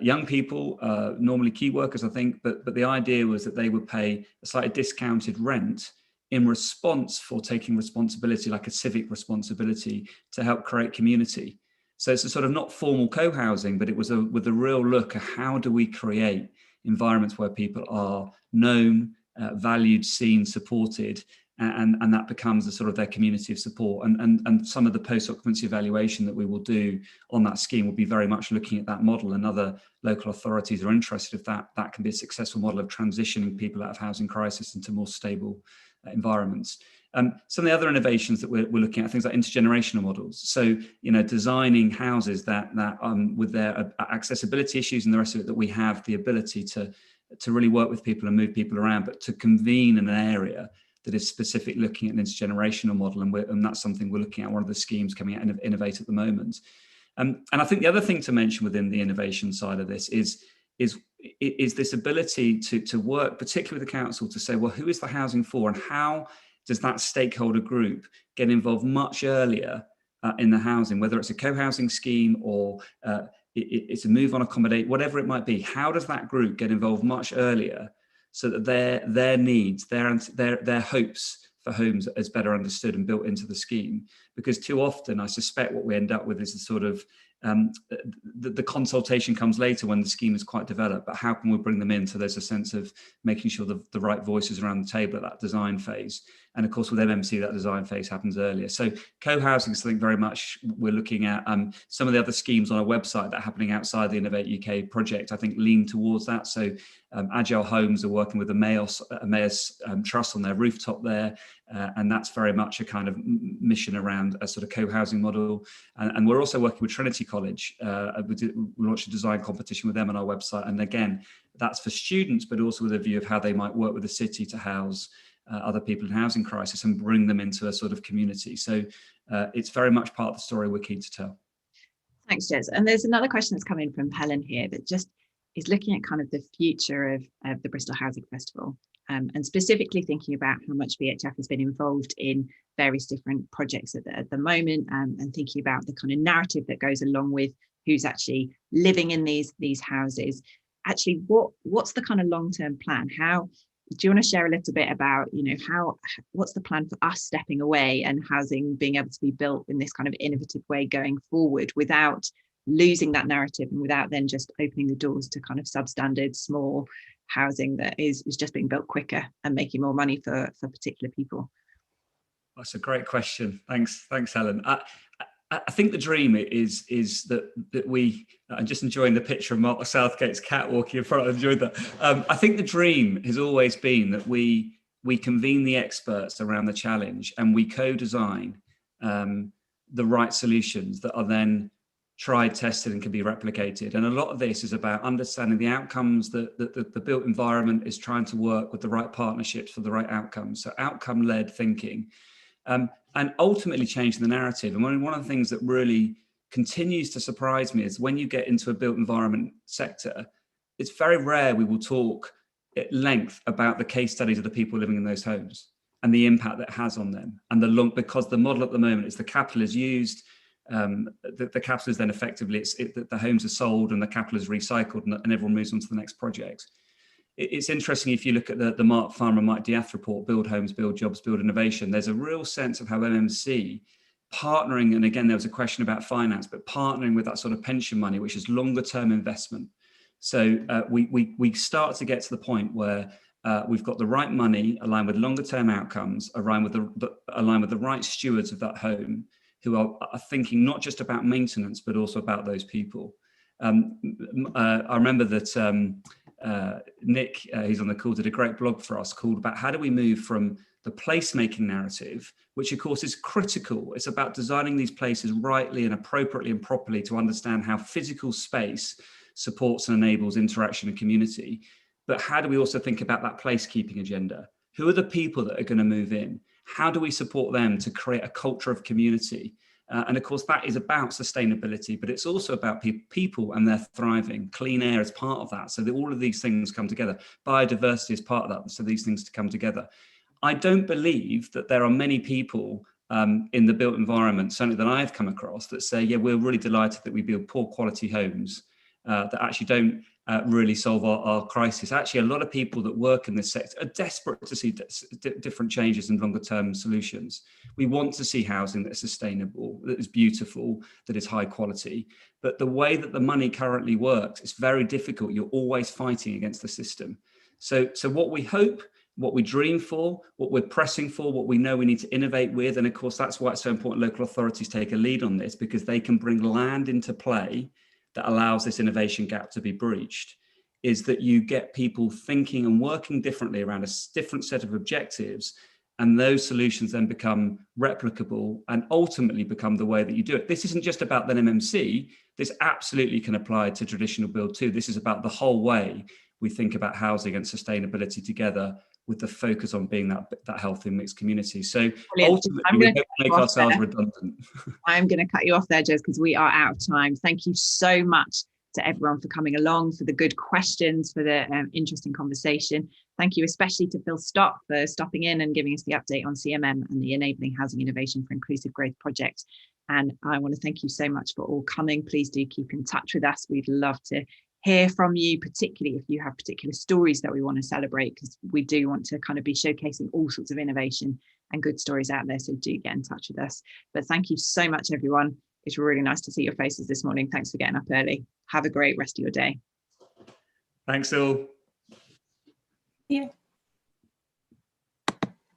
young people, normally key workers, I think. But the idea was that they would pay a slightly discounted rent in response for taking responsibility, like a civic responsibility, to help create community. So it's a sort of not formal co-housing, but it was with a real look at how do we create environments where people are known, valued, seen, supported, and that becomes a sort of their community of support. And some of the post-occupancy evaluation that we will do on that scheme will be very much looking at that model, and other local authorities are interested if that can be a successful model of transitioning people out of housing crisis into more stable environments. Some of the other innovations that we're looking at, things like intergenerational models. So, designing houses that with their accessibility issues and the rest of it, that we have the ability to really work with people and move people around, but to convene in an area that is specific, looking at an intergenerational model. And that's something we're looking at, one of the schemes coming out in Innovate at the moment. And I think the other thing to mention within the innovation side of this is this ability to work, particularly with the council, to say, well, who is the housing for, and how does that stakeholder group get involved much earlier in the housing, whether it's a co-housing scheme or it's a move on accommodate, whatever it might be. How does that group get involved much earlier so that their needs, their hopes for homes is better understood and built into the scheme? Because too often, I suspect what we end up with is a sort of the consultation comes later when the scheme is quite developed, but how can we bring them in so there's a sense of making sure the right voices around the table at that design phase? And of course, with MMC, that design phase happens earlier. So co-housing is something very much we're looking at. Some of the other schemes on our website that are happening outside the Innovate UK project, I think, lean towards that. So Agile Homes are working with the Emmaus Trust on their rooftop there. And that's very much a kind of mission around a sort of co-housing model. And we're also working with Trinity College. We launched a design competition with them on our website. And again, that's for students, but also with a view of how they might work with the city to house other people in housing crisis and bring them into a sort of community. So it's very much part of the story we're keen to tell. Thanks, Jez. And there's another question that's coming from Helen here that just is looking at kind of the future of the Bristol Housing Festival. And specifically thinking about how much VHF has been involved in various different projects at the moment, and thinking about the kind of narrative that goes along with who's actually living in these houses. Actually, what's the kind of long-term plan? How do you want to share a little bit about, what's the plan for us stepping away and housing being able to be built in this kind of innovative way going forward without losing that narrative and without then just opening the doors to kind of substandard small housing that is just being built quicker and making more money for particular people? That's a great question. Thanks, Helen. I think the dream is that we. I'm just enjoying the picture of Mark Southgate's cat walking in front. I enjoyed that. I think the dream has always been that we convene the experts around the challenge and we co-design the right solutions that are then tried, tested, and can be replicated. And a lot of this is about understanding the outcomes that the built environment is trying to work with the right partnerships for the right outcomes. So outcome-led thinking, and ultimately changing the narrative. And one of the things that really continues to surprise me is when you get into a built environment sector, it's very rare we will talk at length about the case studies of the people living in those homes and the impact that has on them. And because the model at the moment is the capital is used, the capital is then effectively, the homes are sold and the capital is recycled and everyone moves on to the next project. It's interesting if you look at the Mark Farmer, Mike Diath report, Build Homes, Build Jobs, Build Innovation, there's a real sense of how MMC partnering, and again, there was a question about finance, but partnering with that sort of pension money, which is longer term investment. So we start to get to the point where we've got the right money aligned with longer term outcomes, aligned with the right stewards of that home, who are thinking not just about maintenance, but also about those people. I remember that Nick, who's on the call, did a great blog for us called about how do we move from the placemaking narrative, which of course is critical. It's about designing these places rightly and appropriately and properly to understand how physical space supports and enables interaction and community. But how do we also think about that placekeeping agenda? Who are the people that are going to move in? How do we support them to create a culture of community? And of course, that is about sustainability, but it's also about people and their thriving. Clean air is part of that. So that all of these things come together. Biodiversity is part of that. So these things to come together. I don't believe that there are many people in the built environment, certainly that I've come across, that say, yeah, we're really delighted that we build poor quality homes that actually don't really solve our crisis. Actually, a lot of people that work in this sector are desperate to see different changes and longer term solutions. We want to see housing that is sustainable, that is beautiful, that is high quality. But the way that the money currently works, it's very difficult. You're always fighting against the system. So what we hope what we dream for, what we're pressing for, what we know we need to innovate with. And of course, that's why it's so important local authorities take a lead on this, because they can bring land into play that allows this innovation gap to be breached, is that you get people thinking and working differently around a different set of objectives. And those solutions then become replicable and ultimately become the way that you do it. This isn't just about the MMC. This absolutely can apply to traditional build too. This is about the whole way we think about housing and sustainability together, with the focus on being that healthy mixed community. So ultimately, we don't make ourselves redundant. I'm going to cut you off there, Jez, because we are out of time. Thank you so much to everyone for coming along, for the good questions, for the interesting conversation. Thank you especially to Phil Stott for stopping in and giving us the update on CMM and the Enabling Housing Innovation for Inclusive Growth project. And I want to thank you so much for all coming. Please do keep in touch with us. We'd love to hear from you, particularly if you have particular stories that we want to celebrate, because we do want to kind of be showcasing all sorts of innovation and good stories out there. So do get in touch with us. But thank you so much, everyone. It's really nice to see your faces this morning. Thanks for getting up early. Have a great rest of your day. Thanks all. Yeah.